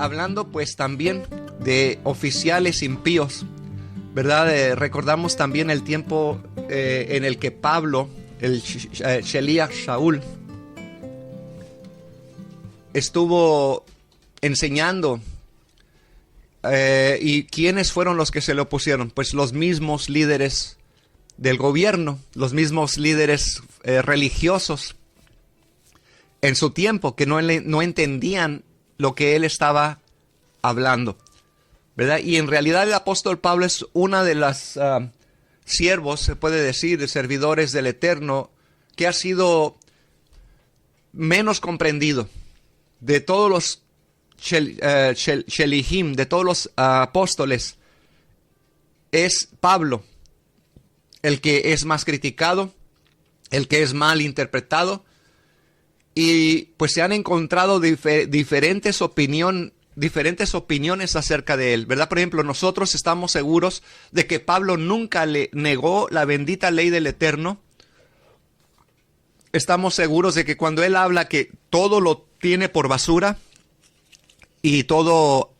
hablando pues también de oficiales impíos, ¿verdad? Recordamos también el tiempo en el que Pablo, el Sheliach Shaul, estuvo enseñando. ¿Y quiénes fueron los que se le opusieron? Pues los mismos líderes del gobierno, los mismos líderes religiosos en su tiempo, que no entendían lo que él estaba hablando, ¿verdad? Y en realidad el apóstol Pablo es una de las siervos, se puede decir, de servidores del Eterno, que ha sido menos comprendido de todos los Shelihim, de todos los apóstoles. Es Pablo el que es más criticado, el que es mal interpretado, y pues se han encontrado diferentes opiniones acerca de él, ¿verdad? Por ejemplo, nosotros estamos seguros de que Pablo nunca le negó la bendita ley del Eterno. Estamos seguros de que cuando él habla que todo lo tiene por basura y todo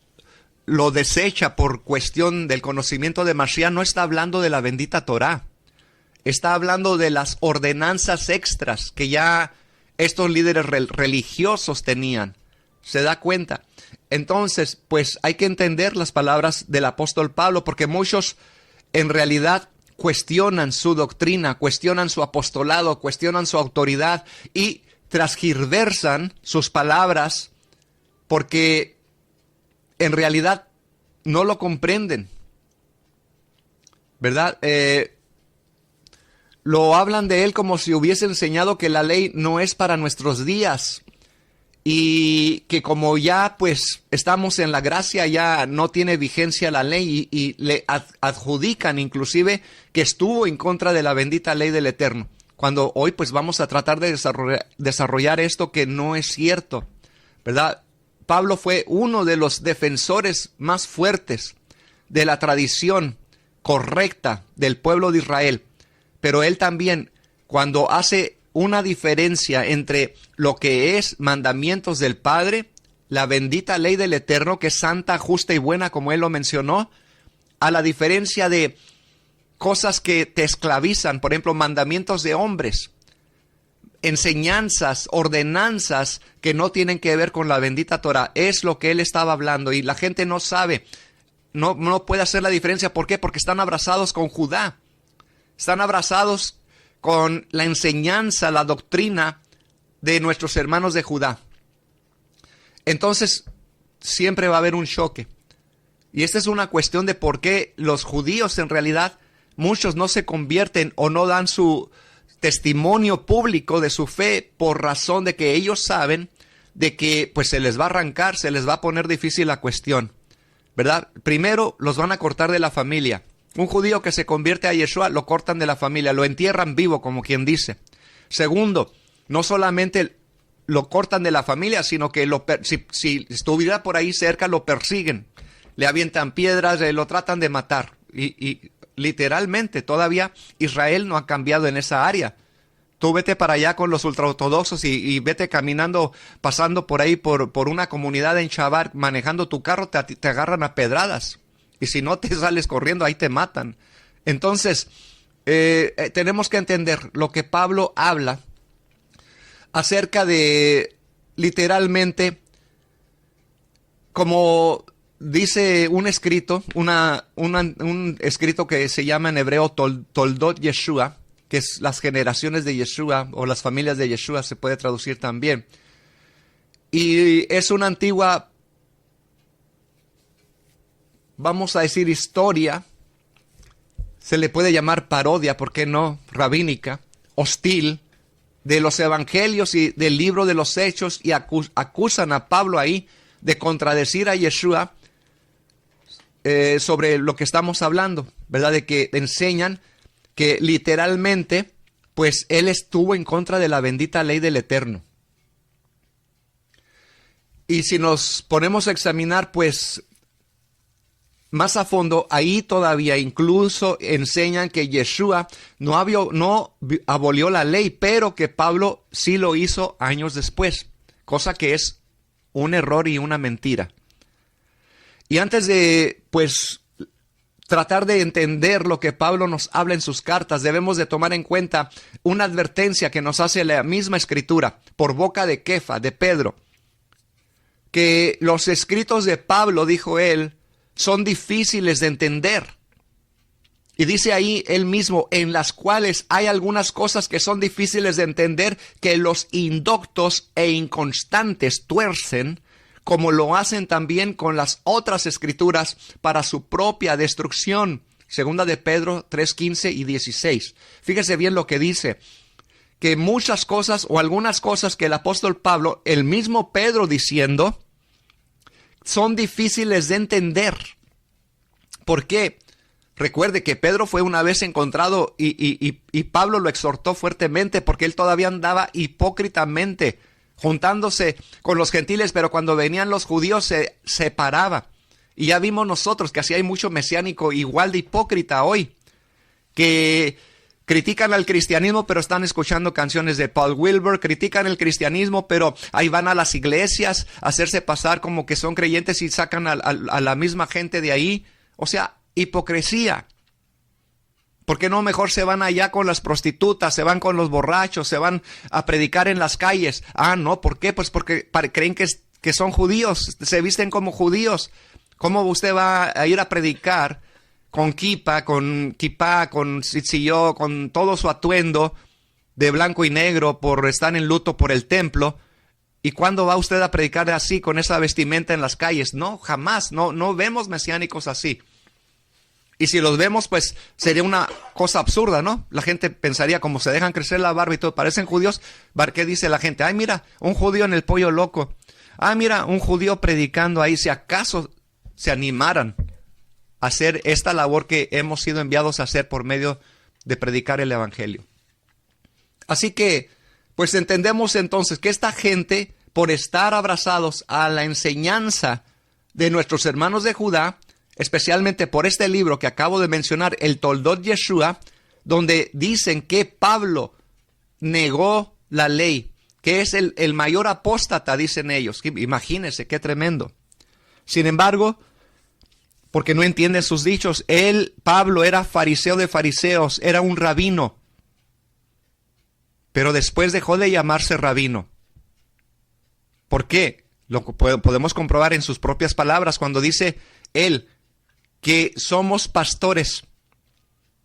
lo desecha por cuestión del conocimiento de Mashiach, no está hablando de la bendita Torah. Está hablando de las ordenanzas extras que ya estos líderes religiosos tenían. ¿Se da cuenta? Entonces, pues hay que entender las palabras del apóstol Pablo, porque muchos en realidad cuestionan su doctrina, cuestionan su apostolado, cuestionan su autoridad y transgiversan sus palabras porque en realidad no lo comprenden, ¿verdad? Lo hablan de él como si hubiese enseñado que la ley no es para nuestros días y que como ya pues estamos en la gracia, ya no tiene vigencia la ley y le adjudican inclusive que estuvo en contra de la bendita ley del Eterno. Cuando hoy pues vamos a tratar de desarrollar esto que no es cierto, ¿verdad? Pablo fue uno de los defensores más fuertes de la tradición correcta del pueblo de Israel. Pero él también, cuando hace una diferencia entre lo que es mandamientos del Padre, la bendita ley del Eterno, que es santa, justa y buena, como él lo mencionó, a la diferencia de cosas que te esclavizan, por ejemplo, mandamientos de hombres, enseñanzas, ordenanzas que no tienen que ver con la bendita Torah, es lo que él estaba hablando y la gente no sabe, no puede hacer la diferencia. ¿Por qué? Porque están abrazados con Judá. Están abrazados con la enseñanza, la doctrina de nuestros hermanos de Judá. Entonces, siempre va a haber un choque. Y esta es una cuestión de por qué los judíos, en realidad, muchos no se convierten o no dan su testimonio público de su fe por razón de que ellos saben de que pues se les va a arrancar, se les va a poner difícil la cuestión, ¿verdad? Primero, los van a cortar de la familia. Un judío que se convierte a Yeshua lo cortan de la familia, lo entierran vivo, como quien dice. Segundo, no solamente lo cortan de la familia, sino que si estuviera por ahí cerca lo persiguen, le avientan piedras, lo tratan de matar. Y literalmente todavía Israel no ha cambiado en esa área. Tú vete para allá con los ultraortodoxos y vete caminando, pasando por ahí por una comunidad en Shabbat, manejando tu carro, te agarran a pedradas. Y si no te sales corriendo, ahí te matan. Entonces, tenemos que entender lo que Pablo habla acerca de, literalmente, como dice un escrito, un escrito que se llama en hebreo Toldot Yeshua, que es las generaciones de Yeshua, o las familias de Yeshua, se puede traducir también. Y es una antigua, vamos a decir, historia, se le puede llamar parodia, ¿por qué no? Rabínica, hostil, de los evangelios y del libro de los Hechos, y acusan a Pablo ahí de contradecir a Yeshua sobre lo que estamos hablando, ¿verdad? De que enseñan que literalmente, pues él estuvo en contra de la bendita ley del Eterno. Y si nos ponemos a examinar, pues, más a fondo, ahí todavía incluso enseñan que Yeshua no abolió la ley, pero que Pablo sí lo hizo años después, cosa que es un error y una mentira, Y antes de, pues, tratar de entender lo que Pablo nos habla en sus cartas, debemos de tomar en cuenta una advertencia que nos hace la misma Escritura, por boca de Kefa, de Pedro, que los escritos de Pablo, dijo él, son difíciles de entender. Y dice ahí él mismo, en las cuales hay algunas cosas que son difíciles de entender, que los indoctos e inconstantes tuercen, como lo hacen también con las otras escrituras para su propia destrucción. Segunda de Pedro 3:15 y 16. Fíjese bien lo que dice, que muchas cosas o algunas cosas que el apóstol Pablo, el mismo Pedro diciendo, son difíciles de entender. ¿Por qué? Recuerde que Pedro fue una vez encontrado y Pablo lo exhortó fuertemente porque él todavía andaba hipócritamente juntándose con los gentiles, pero cuando venían los judíos se separaba. Y ya vimos nosotros que así hay mucho mesiánico igual de hipócrita hoy, que critican al cristianismo, pero están escuchando canciones de Paul Wilbur, critican el cristianismo, pero ahí van a las iglesias a hacerse pasar como que son creyentes y sacan a la misma gente de ahí. O sea, hipocresía. ¿Por qué no mejor se van allá con las prostitutas, se van con los borrachos, se van a predicar en las calles? Ah, no, ¿por qué? Pues porque creen que son judíos, se visten como judíos. ¿Cómo usted va a ir a predicar con kipá, con tzitzillo, con todo su atuendo de blanco y negro por estar en luto por el templo? ¿Y cuándo va usted a predicar así, con esa vestimenta en las calles? No, jamás, no vemos mesiánicos así. Y si los vemos, pues sería una cosa absurda, ¿no? La gente pensaría, como se dejan crecer la barba y todo, parecen judíos. ¿Qué dice la gente? Ay, mira, un judío en el pollo loco. Ah, mira, un judío predicando ahí. Si acaso se animaran a hacer esta labor que hemos sido enviados a hacer por medio de predicar el evangelio. Así que, pues entendemos entonces que esta gente, por estar abrazados a la enseñanza de nuestros hermanos de Judá, especialmente por este libro que acabo de mencionar, el Toldot Yeshua, donde dicen que Pablo negó la ley, que es el mayor apóstata, dicen ellos. Imagínense, qué tremendo. Sin embargo, porque no entienden sus dichos, Pablo, era fariseo de fariseos, era un rabino, pero después dejó de llamarse rabino. ¿Por qué? Lo podemos comprobar en sus propias palabras cuando dice él que somos pastores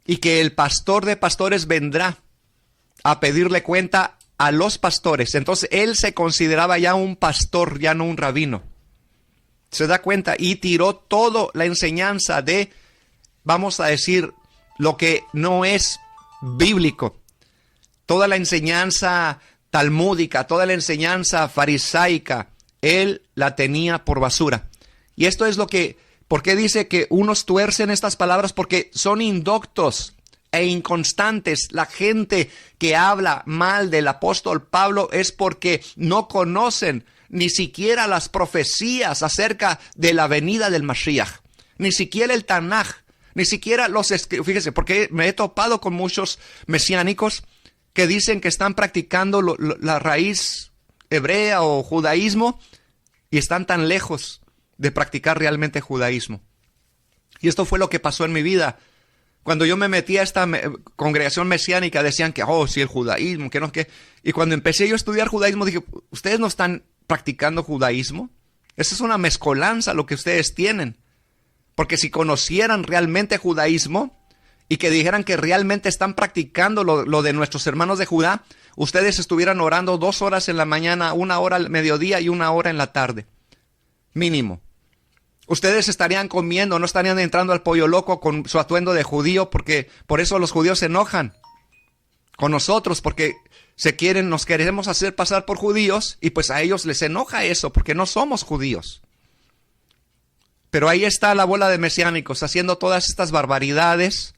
y que el pastor de pastores vendrá a pedirle cuenta a los pastores. Entonces él se consideraba ya un pastor, ya no un rabino. Se da cuenta y tiró toda la enseñanza de, vamos a decir, lo que no es bíblico. Toda la enseñanza talmúdica, toda la enseñanza farisaica, él la tenía por basura. Y esto es ¿por qué dice que unos tuercen estas palabras? Porque son indoctos e inconstantes. La gente que habla mal del apóstol Pablo es porque no conocen ni siquiera las profecías acerca de la venida del Mashiach, ni siquiera el Tanaj, ni siquiera fíjese, porque me he topado con muchos mesiánicos que dicen que están practicando la raíz hebrea o judaísmo y están tan lejos de practicar realmente judaísmo. Y esto fue lo que pasó en mi vida. Cuando yo me metí a esta congregación mesiánica, decían que, sí, el judaísmo, que no, que... Y cuando empecé yo a estudiar judaísmo, dije, ¿ustedes no están practicando judaísmo? Esa es una mezcolanza lo que ustedes tienen. Porque si conocieran realmente judaísmo y que dijeran que realmente están practicando lo de nuestros hermanos de Judá, ustedes estuvieran orando 2 horas en la mañana, 1 hora al mediodía y 1 hora en la tarde. Mínimo. Ustedes estarían comiendo, no estarían entrando al pollo loco con su atuendo de judío, porque por eso los judíos se enojan con nosotros, porque nos queremos hacer pasar por judíos, y pues a ellos les enoja eso, porque no somos judíos. Pero ahí está la bola de mesiánicos, haciendo todas estas barbaridades,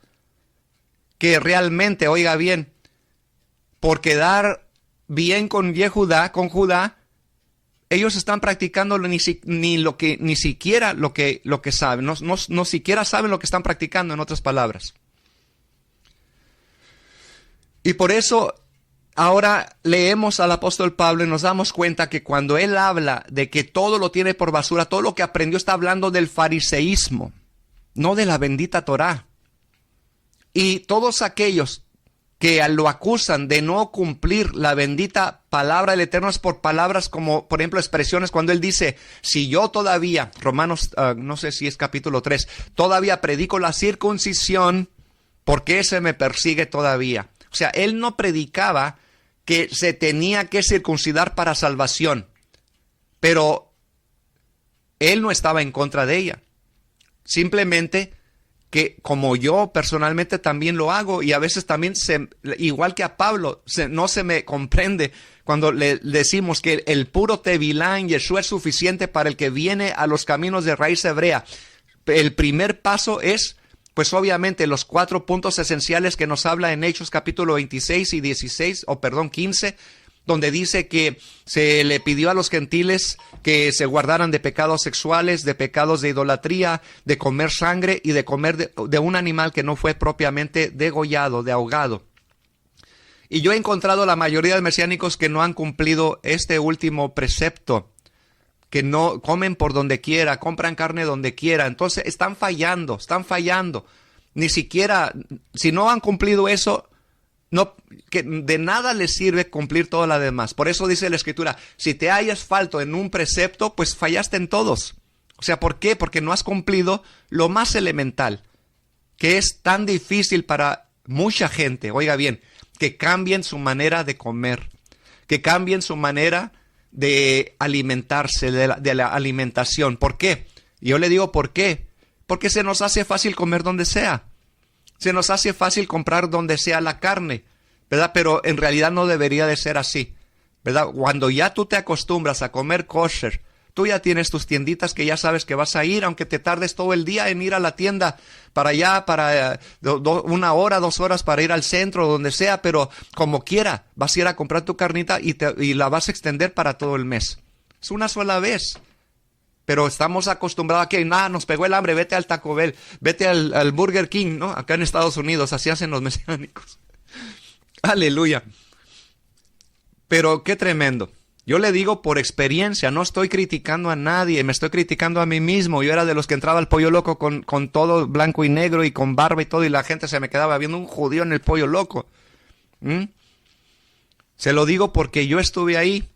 que realmente, oiga bien, por quedar bien con Judá, ellos están practicando ni siquiera lo que saben. No siquiera saben lo que están practicando, en otras palabras. Y por eso ahora leemos al apóstol Pablo y nos damos cuenta que cuando él habla de que todo lo tiene por basura, todo lo que aprendió, está hablando del fariseísmo, no de la bendita Torá. Y todos aquellos que lo acusan de no cumplir la bendita palabra del Eterno es por palabras como, por ejemplo, expresiones cuando él dice, si yo todavía, Romanos, no sé si es capítulo 3, todavía predico la circuncisión, ¿por qué se me persigue todavía? O sea, él no predicaba que se tenía que circuncidar para salvación, pero él no estaba en contra de ella. Simplemente que como yo personalmente también lo hago y a veces también, igual que a Pablo, no se me comprende cuando le decimos que el puro Tevilá en Yeshua es suficiente para el que viene a los caminos de raíz hebrea. El primer paso es, pues obviamente, los 4 puntos esenciales que nos habla en Hechos capítulo 26 y 15, donde dice que se le pidió a los gentiles que se guardaran de pecados sexuales, de pecados de idolatría, de comer sangre y de comer de un animal que no fue propiamente degollado, de ahogado. Y yo he encontrado la mayoría de mesiánicos que no han cumplido este último precepto, que no comen por donde quiera, compran carne donde quiera. Entonces están fallando. Ni siquiera, si no han cumplido eso, no, que de nada les sirve cumplir toda la demás. Por eso dice la Escritura, si te hallas falto en un precepto, pues fallaste en todos. O sea, ¿por qué? Porque no has cumplido lo más elemental, que es tan difícil para mucha gente, oiga bien, que cambien su manera de comer, que cambien su manera de alimentarse, de la alimentación. ¿Por qué? Yo le digo ¿por qué? Porque se nos hace fácil comer donde sea. Se nos hace fácil comprar donde sea la carne, ¿verdad? Pero en realidad no debería de ser así, ¿verdad? Cuando ya tú te acostumbras a comer kosher, tú ya tienes tus tienditas que ya sabes que vas a ir, aunque te tardes todo el día en ir a la tienda para allá, para 1 hora, 2 horas para ir al centro, donde sea, pero como quiera, vas a ir a comprar tu carnita y la vas a extender para todo el mes. Es una sola vez. Pero estamos acostumbrados a que nada, nos pegó el hambre, vete al Taco Bell, vete al Burger King, ¿no? Acá en Estados Unidos, así hacen los mesiánicos. Aleluya. Pero qué tremendo. Yo le digo por experiencia, no estoy criticando a nadie, me estoy criticando a mí mismo. Yo era de los que entraba al Pollo Loco con todo blanco y negro y con barba y todo, y la gente se me quedaba viendo un judío en el Pollo Loco. Se lo digo porque yo estuve ahí.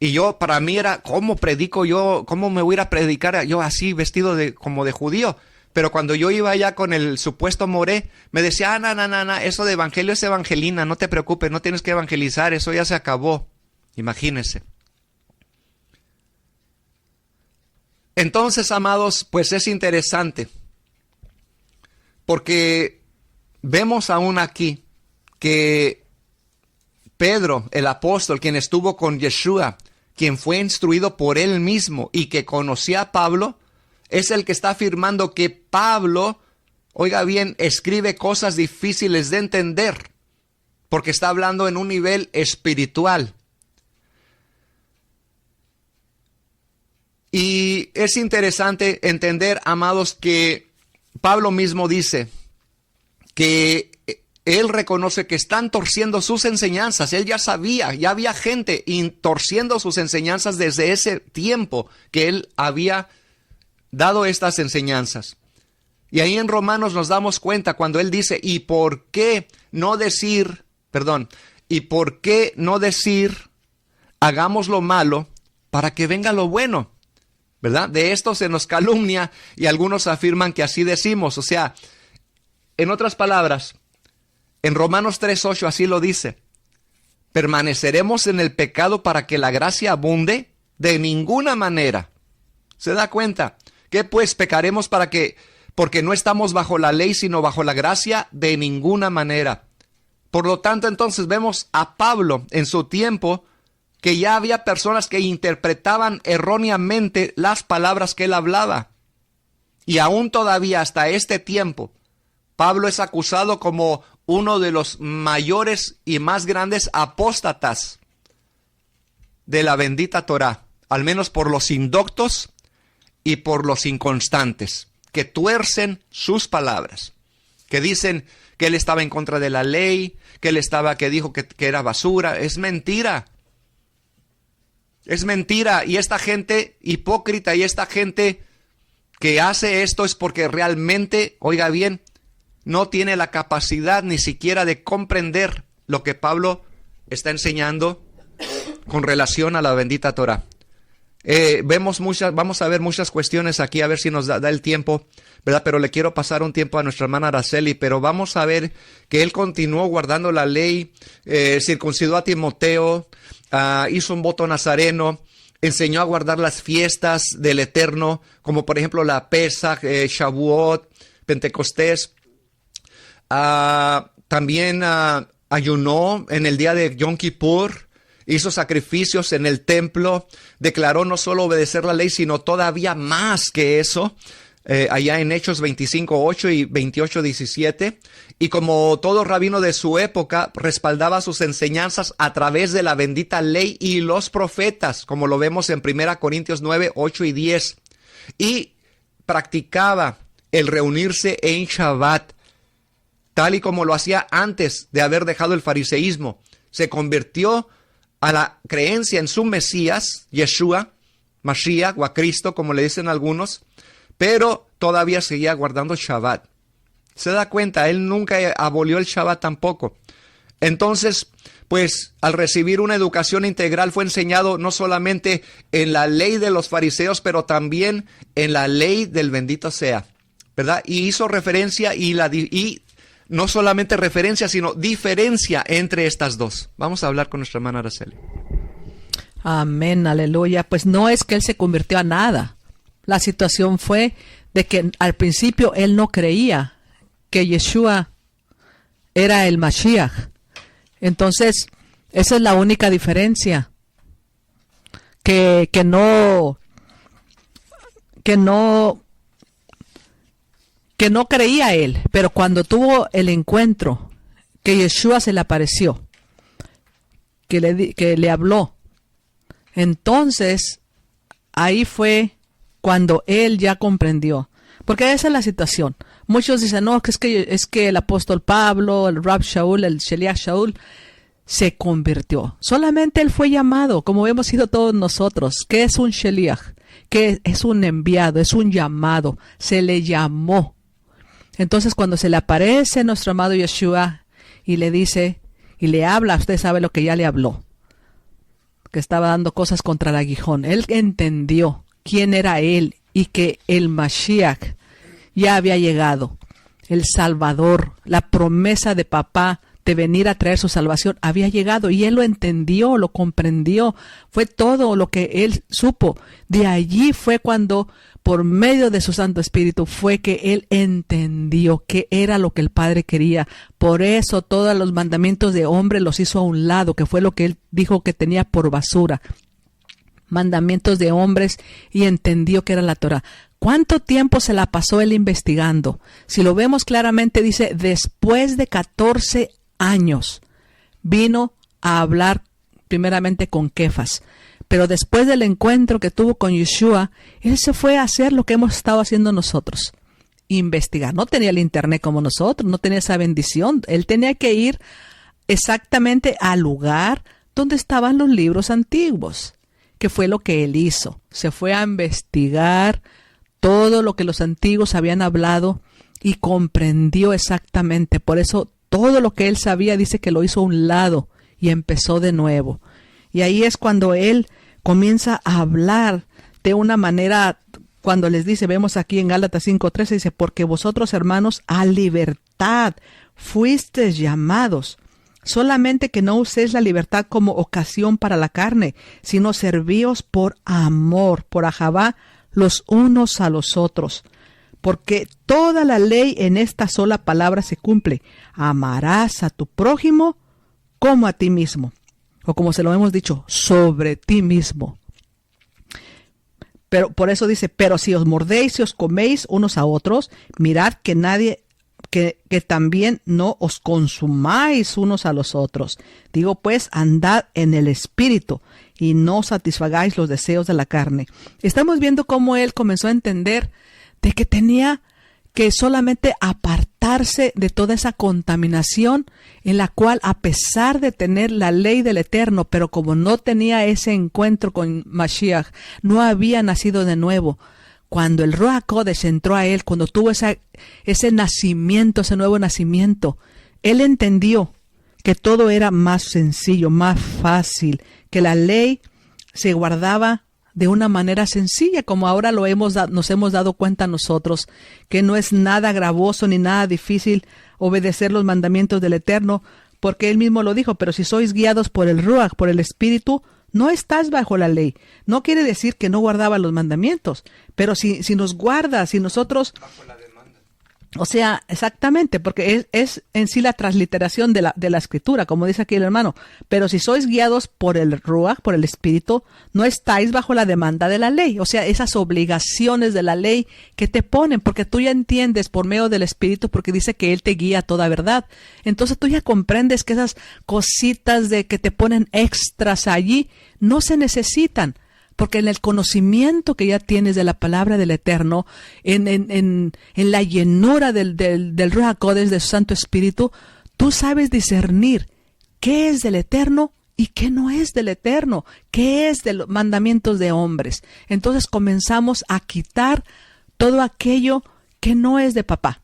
Y yo, para mí era, ¿cómo predico yo? ¿Cómo me voy a ir a predicar yo así, vestido como de judío? Pero cuando yo iba allá con el supuesto moré, me decía, no, eso de evangelio es evangelina, no te preocupes, no tienes que evangelizar, eso ya se acabó. Imagínense. Entonces, amados, pues es interesante, porque vemos aún aquí que Pedro, el apóstol, quien estuvo con Yeshua, quien fue instruido por él mismo y que conocía a Pablo, es el que está afirmando que Pablo, oiga bien, escribe cosas difíciles de entender, porque está hablando en un nivel espiritual. Y es interesante entender, amados, que Pablo mismo dice que él reconoce que están torciendo sus enseñanzas. Él ya sabía, ya había gente torciendo sus enseñanzas desde ese tiempo que él había dado estas enseñanzas. Y ahí en Romanos nos damos cuenta cuando él dice, ¿y por qué no decir, hagamos lo malo para que venga lo bueno? ¿Verdad? De esto se nos calumnia y algunos afirman que así decimos. O sea, en otras palabras, en Romanos 3:8 así lo dice. ¿Permaneceremos en el pecado para que la gracia abunde? De ninguna manera. ¿Se da cuenta? ¿Qué pues pecaremos porque no estamos bajo la ley sino bajo la gracia? De ninguna manera. Por lo tanto, entonces vemos a Pablo en su tiempo que ya había personas que interpretaban erróneamente las palabras que él hablaba. Y aún todavía hasta este tiempo, Pablo es acusado como uno de los mayores y más grandes apóstatas de la bendita Torá, al menos por los indoctos y por los inconstantes, que tuercen sus palabras. que dicen que él estaba en contra de la ley, que dijo que era basura. Es mentira. Es mentira. Y esta gente hipócrita y esta gente que hace esto es porque realmente, oiga bien, no tiene la capacidad ni siquiera de comprender lo que Pablo está enseñando con relación a la bendita Torah. Vamos a ver muchas cuestiones aquí, a ver si nos da el tiempo, ¿verdad? Pero le quiero pasar un tiempo a nuestra hermana Araceli, pero vamos a ver que él continuó guardando la ley, circuncidó a Timoteo, hizo un voto nazareno, enseñó a guardar las fiestas del Eterno, como por ejemplo la Pesaj, Shavuot, Pentecostés. También ayunó en el día de Yom Kippur, hizo sacrificios en el templo, declaró no solo obedecer la ley, sino todavía más que eso, allá en Hechos 25:8 y 28:17. Y como todo rabino de su época, respaldaba sus enseñanzas a través de la bendita ley y los profetas, como lo vemos en 1 Corintios 9:8 y 10. Y practicaba el reunirse en Shabbat, tal y como lo hacía antes de haber dejado el fariseísmo. Se convirtió a la creencia en su Mesías, Yeshua, Mashiach o a Cristo, como le dicen algunos, pero todavía seguía guardando Shabbat. Se da cuenta, él nunca abolió el Shabbat tampoco. Entonces, pues al recibir una educación integral fue enseñado no solamente en la ley de los fariseos, pero también en la ley del bendito sea, ¿verdad? Y hizo referencia y no solamente referencia, sino diferencia entre estas dos. Vamos a hablar con nuestra hermana Araceli. Amén, aleluya. Pues no es que él se convirtió a nada. La situación fue de que al principio él no creía que Yeshua era el Mashiach. Entonces, esa es la única diferencia. Que no creía él, pero cuando tuvo el encuentro, que Yeshua se le apareció, que le habló, entonces ahí fue cuando él ya comprendió, porque esa es la situación. Muchos dicen, no, es que el apóstol Pablo, el Rab Shaul, el Sheliach Shaul, se convirtió. Solamente él fue llamado, como hemos sido todos nosotros. ¿Qué es un Sheliach? Que es un enviado, es un llamado, se le llamó. Entonces cuando se le aparece nuestro amado Yeshua y le dice, y le habla, usted sabe lo que ya le habló, que estaba dando cosas contra el aguijón. Él entendió quién era él y que el Mashiach ya había llegado, el Salvador, la promesa de papá de venir a traer su salvación había llegado, y él lo entendió, lo comprendió. Fue todo lo que él supo. De allí fue cuando, por medio de su Santo Espíritu, fue que él entendió qué era lo que el Padre quería. Por eso todos los mandamientos de hombre los hizo a un lado, que fue lo que él dijo que tenía por basura. Mandamientos de hombres, y entendió que era la Torah. ¿Cuánto tiempo se la pasó él investigando? Si lo vemos claramente, dice, después de 14 años vino a hablar primeramente con Kefas, pero después del encuentro que tuvo con Yeshua, él se fue a hacer lo que hemos estado haciendo nosotros, investigar. No tenía el internet como nosotros, no tenía esa bendición. Él tenía que ir exactamente al lugar donde estaban los libros antiguos, que fue lo que él hizo. Se fue a investigar todo lo que los antiguos habían hablado y comprendió exactamente. Por eso todo lo que él sabía, dice que lo hizo a un lado y empezó de nuevo. Y ahí es cuando él comienza a hablar de una manera, cuando les dice, vemos aquí en Gálatas 5:13, dice, porque vosotros, hermanos, a libertad fuisteis llamados, solamente que no uséis la libertad como ocasión para la carne, sino servíos por amor, por ahavá, los unos a los otros. Porque toda la ley en esta sola palabra se cumple: amarás a tu prójimo como a ti mismo. O como se lo hemos dicho, sobre ti mismo. Pero por eso dice, pero si os mordéis y os coméis unos a otros, mirad que nadie, que también no os consumáis unos a los otros. Digo pues, andad en el espíritu y no satisfagáis los deseos de la carne. Estamos viendo cómo él comenzó a entender de que tenía que solamente apartarse de toda esa contaminación en la cual, a pesar de tener la ley del Eterno, pero como no tenía ese encuentro con Mashiach, no había nacido de nuevo. Cuando el Ruach HaKodesh entró a él, cuando tuvo ese nacimiento, ese nuevo nacimiento, él entendió que todo era más sencillo, más fácil, que la ley se guardaba de una manera sencilla, como ahora nos hemos dado cuenta nosotros, que no es nada gravoso ni nada difícil obedecer los mandamientos del Eterno, porque él mismo lo dijo, pero si sois guiados por el Ruach, por el Espíritu, no estás bajo la ley. No quiere decir que no guardaba los mandamientos, pero si nos guarda, si nosotros... O sea, exactamente, porque es en sí la transliteración de la escritura, como dice aquí el hermano. Pero si sois guiados por el Ruach, por el Espíritu, no estáis bajo la demanda de la ley. O sea, esas obligaciones de la ley que te ponen, porque tú ya entiendes por medio del Espíritu, porque dice que Él te guía a toda verdad. Entonces tú ya comprendes que esas cositas de que te ponen extras allí no se necesitan. Porque en el conocimiento que ya tienes de la palabra del Eterno, en la llenura del Ruach HaKodesh, de su Santo Espíritu, tú sabes discernir qué es del Eterno y qué no es del Eterno, qué es de los mandamientos de hombres. Entonces comenzamos a quitar todo aquello que no es de papá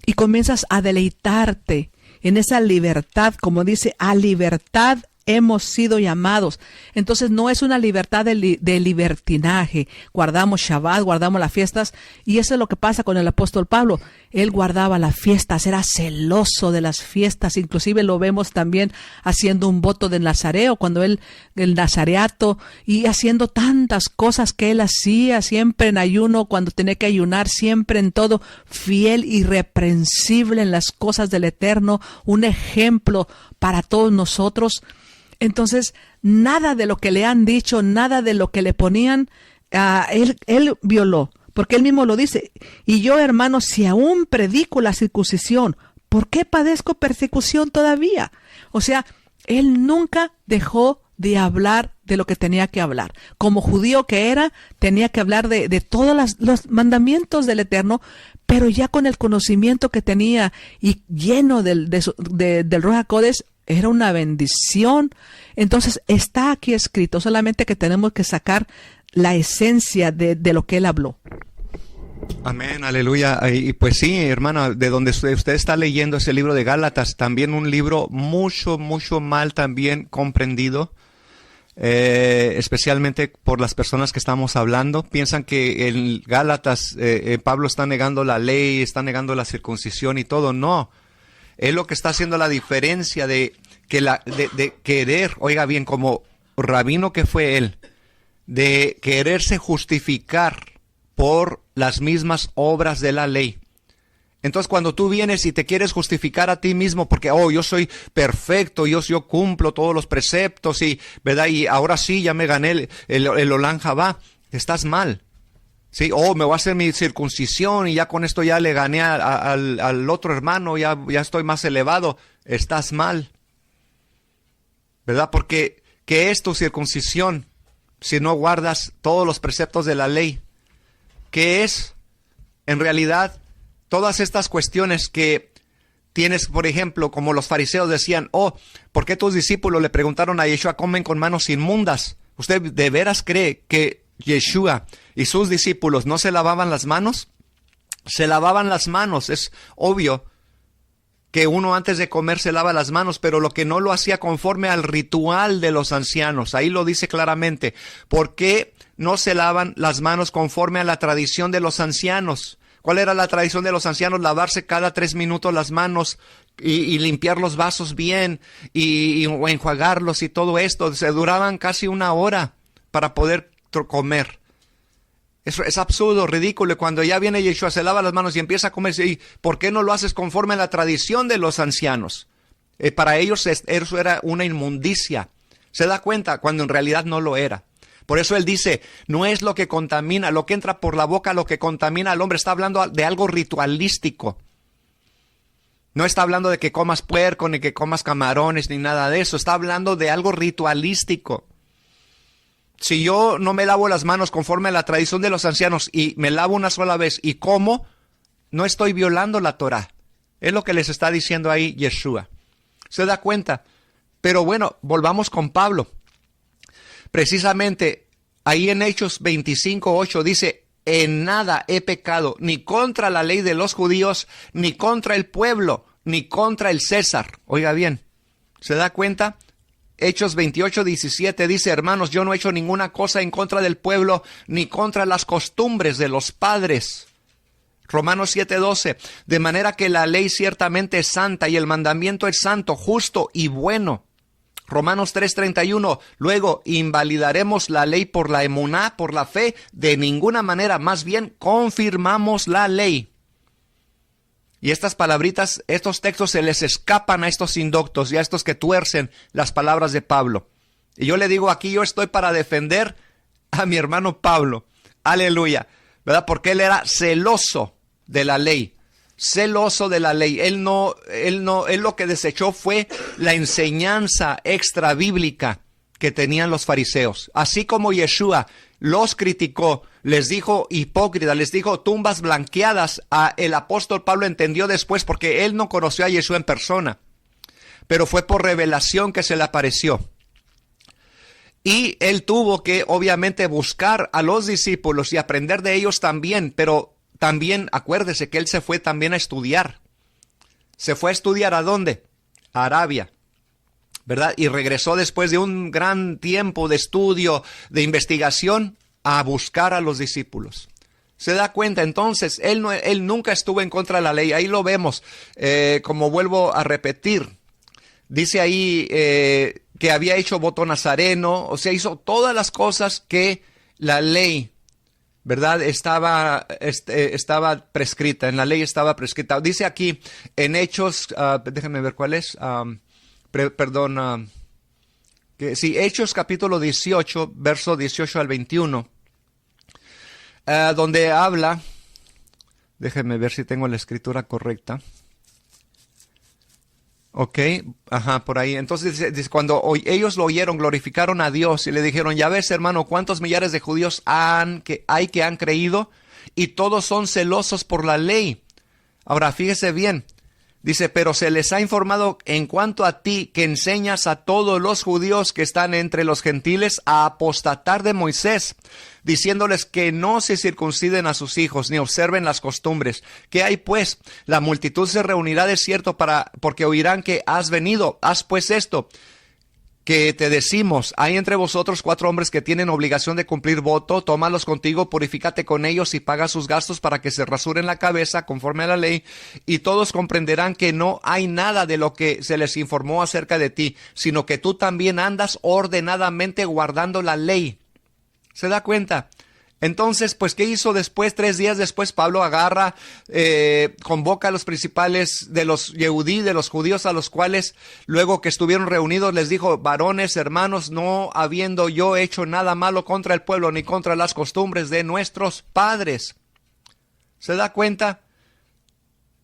y comienzas a deleitarte en esa libertad, como dice, a libertad hemos sido llamados. Entonces no es una libertad de libertinaje. Guardamos Shabbat, guardamos las fiestas, y eso es lo que pasa con el apóstol Pablo. Él guardaba las fiestas, era celoso de las fiestas. Inclusive lo vemos también haciendo un voto de nazareo, cuando el nazareato, y haciendo tantas cosas que él hacía, siempre en ayuno, cuando tenía que ayunar, siempre en todo, fiel, irreprensible en las cosas del Eterno, un ejemplo para todos nosotros. Entonces, nada de lo que le han dicho, nada de lo que le ponían, él violó, porque él mismo lo dice. Y yo, hermano, si aún predico la circuncisión, ¿por qué padezco persecución todavía? O sea, él nunca dejó de hablar de lo que tenía que hablar. Como judío que era, tenía que hablar de todos los mandamientos del Eterno, pero ya con el conocimiento que tenía y lleno del Ruach HaKodesh, era una bendición. Entonces está aquí escrito, solamente que tenemos que sacar la esencia de lo que él habló. Amén, aleluya. Y pues sí, hermana, de donde usted está leyendo ese libro de Gálatas, también un libro mucho mal también comprendido, especialmente por las personas que estamos hablando. Piensan que en Gálatas Pablo está negando la ley, está negando la circuncisión y todo. No. Es lo que está haciendo la diferencia de querer, oiga bien, como rabino que fue él, de quererse justificar por las mismas obras de la ley. Entonces, cuando tú vienes y te quieres justificar a ti mismo, porque, yo soy perfecto, yo cumplo todos los preceptos, y, ¿verdad? Y ahora sí, ya me gané el Olam Jabá, estás mal. Sí, me voy a hacer mi circuncisión y ya con esto ya le gané al otro hermano, ya estoy más elevado. Estás mal, ¿verdad? Porque, ¿qué es tu circuncisión si no guardas todos los preceptos de la ley? ¿Qué es, en realidad, todas estas cuestiones que tienes, por ejemplo, como los fariseos decían, ¿por qué tus discípulos le preguntaron a Yeshua, comen con manos inmundas? ¿Usted de veras cree que Yeshua y sus discípulos no se lavaban las manos? Se lavaban las manos. Es obvio que uno antes de comer se lava las manos, pero lo que no lo hacía conforme al ritual de los ancianos. Ahí lo dice claramente. ¿Por qué no se lavan las manos conforme a la tradición de los ancianos? ¿Cuál era la tradición de los ancianos? Lavarse cada 3 minutos las manos y limpiar los vasos bien y enjuagarlos y todo esto. Se duraban casi 1 hora para poder comer. Eso es absurdo, ridículo. Y cuando ya viene Yeshua, se lava las manos y empieza a comer. ¿Y por qué no lo haces conforme a la tradición de los ancianos? Para ellos eso era una inmundicia. Se da cuenta cuando en realidad no lo era. Por eso él dice, no es lo que contamina, lo que entra por la boca, lo que contamina al hombre. Está hablando de algo ritualístico. No está hablando de que comas puerco, ni que comas camarones, ni nada de eso. Está hablando de algo ritualístico. Si yo no me lavo las manos conforme a la tradición de los ancianos y me lavo una sola vez y como, no estoy violando la Torah. Es lo que les está diciendo ahí Yeshua. ¿Se da cuenta? Pero bueno, volvamos con Pablo. Precisamente ahí en Hechos 25:8 dice: en nada he pecado, ni contra la ley de los judíos, ni contra el pueblo, ni contra el César. Oiga bien, ¿se da cuenta? Hechos 28:17 dice: hermanos, yo no he hecho ninguna cosa en contra del pueblo, ni contra las costumbres de los padres. Romanos 7:12, de manera que la ley ciertamente es santa y el mandamiento es santo, justo y bueno. Romanos 3:31, luego invalidaremos la ley por la emuná, por la fe, de ninguna manera, más bien confirmamos la ley. Y estas palabritas, estos textos se les escapan a estos indoctos y a estos que tuercen las palabras de Pablo. Y yo le digo aquí, yo estoy para defender a mi hermano Pablo. Aleluya. ¿Verdad? Porque él era celoso de la ley. Celoso de la ley. Él lo que desechó fue la enseñanza extra bíblica que tenían los fariseos. Así como Yeshua los criticó, les dijo hipócritas, les dijo tumbas blanqueadas. El apóstol Pablo entendió después, porque él no conoció a Yeshua en persona, pero fue por revelación que se le apareció. Y él tuvo que obviamente buscar a los discípulos y aprender de ellos también, pero también acuérdese que él se fue también a estudiar. ¿Se fue a estudiar a dónde? A Arabia, ¿verdad? Y regresó después de un gran tiempo de estudio, de investigación, a buscar a los discípulos. ¿Se da cuenta? Entonces, él nunca estuvo en contra de la ley. Ahí lo vemos, como vuelvo a repetir. Dice ahí que había hecho voto nazareno, o sea, hizo todas las cosas que la ley, ¿verdad? Estaba prescrita, en la ley estaba prescrita. Dice aquí en Hechos, déjenme ver cuál es, Hechos capítulo 18, verso 18 al 21, donde habla, déjenme ver si tengo la escritura correcta. Ok, por ahí. Entonces dice, cuando ellos lo oyeron, glorificaron a Dios y le dijeron: ya ves, hermano, cuántos millares de judíos hay que han creído, y todos son celosos por la ley. Ahora, fíjese bien. Dice: pero se les ha informado en cuanto a ti, que enseñas a todos los judíos que están entre los gentiles a apostatar de Moisés, diciéndoles que no se circunciden a sus hijos, ni observen las costumbres. ¿Qué hay pues? La multitud se reunirá de cierto porque oirán que has venido. Haz pues esto que te decimos: hay entre vosotros 4 hombres que tienen obligación de cumplir voto, tómalos contigo, purifícate con ellos y paga sus gastos para que se rasuren la cabeza conforme a la ley, y todos comprenderán que no hay nada de lo que se les informó acerca de ti, sino que tú también andas ordenadamente guardando la ley. ¿Se da cuenta? Entonces, pues, ¿qué hizo después? 3 días después, Pablo agarra, convoca a los principales de los Yehudí, de los judíos, a los cuales, luego que estuvieron reunidos, les dijo: varones, hermanos, no habiendo yo hecho nada malo contra el pueblo, ni contra las costumbres de nuestros padres. ¿Se da cuenta?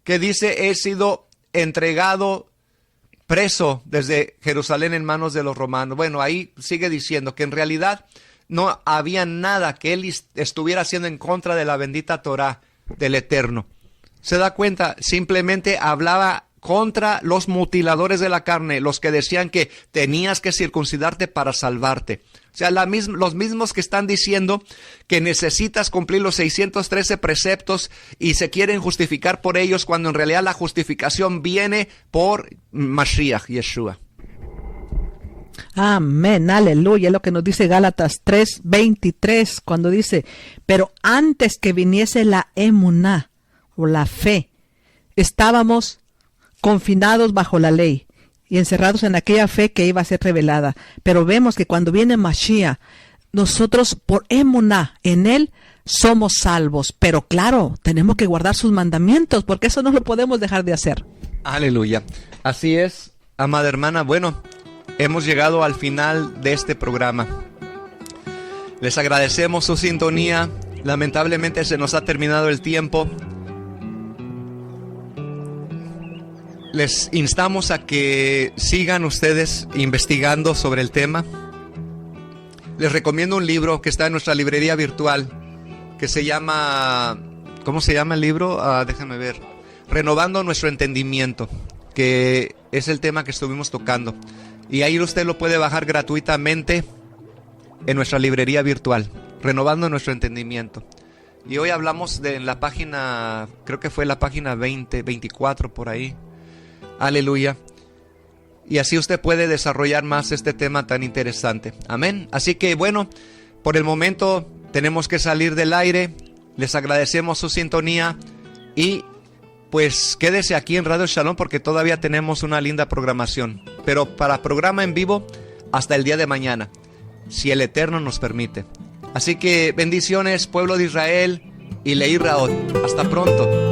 Que dice: he sido entregado preso desde Jerusalén en manos de los romanos. Bueno, ahí sigue diciendo que en realidad no había nada que él estuviera haciendo en contra de la bendita Torah del Eterno. ¿Se da cuenta? Simplemente hablaba contra los mutiladores de la carne, los que decían que tenías que circuncidarte para salvarte. O sea, los mismos que están diciendo que necesitas cumplir los 613 preceptos y se quieren justificar por ellos, cuando en realidad la justificación viene por Mashiach, Yeshua. Amén, aleluya, es lo que nos dice Gálatas 3:23, cuando dice: pero antes que viniese la emuná, o la fe, estábamos confinados bajo la ley y encerrados en aquella fe que iba a ser revelada. Pero vemos que cuando viene Mashiach, nosotros por emuná en él somos salvos. Pero claro, tenemos que guardar sus mandamientos, porque eso no lo podemos dejar de hacer. Aleluya. Así es, amada hermana. Bueno, hemos llegado al final de este programa. Les agradecemos su sintonía. Lamentablemente se nos ha terminado el tiempo. Les instamos a que sigan ustedes investigando sobre el tema. Les recomiendo un libro que está en nuestra librería virtual, que se llama ¿cómo se llama el libro? Déjenme ver. Renovando nuestro entendimiento, que es el tema que estuvimos tocando. Y ahí usted lo puede bajar gratuitamente en nuestra librería virtual, Renovando nuestro entendimiento. Y hoy hablamos de la página, creo que fue la página 20, 24 por ahí. Aleluya. Y así usted puede desarrollar más este tema tan interesante. Amén. Así que bueno, por el momento tenemos que salir del aire. Les agradecemos su sintonía y pues quédese aquí en Radio Shalom porque todavía tenemos una linda programación. Pero para programa en vivo hasta el día de mañana, si el Eterno nos permite. Así que bendiciones, pueblo de Israel y Leí Raot. Hasta pronto.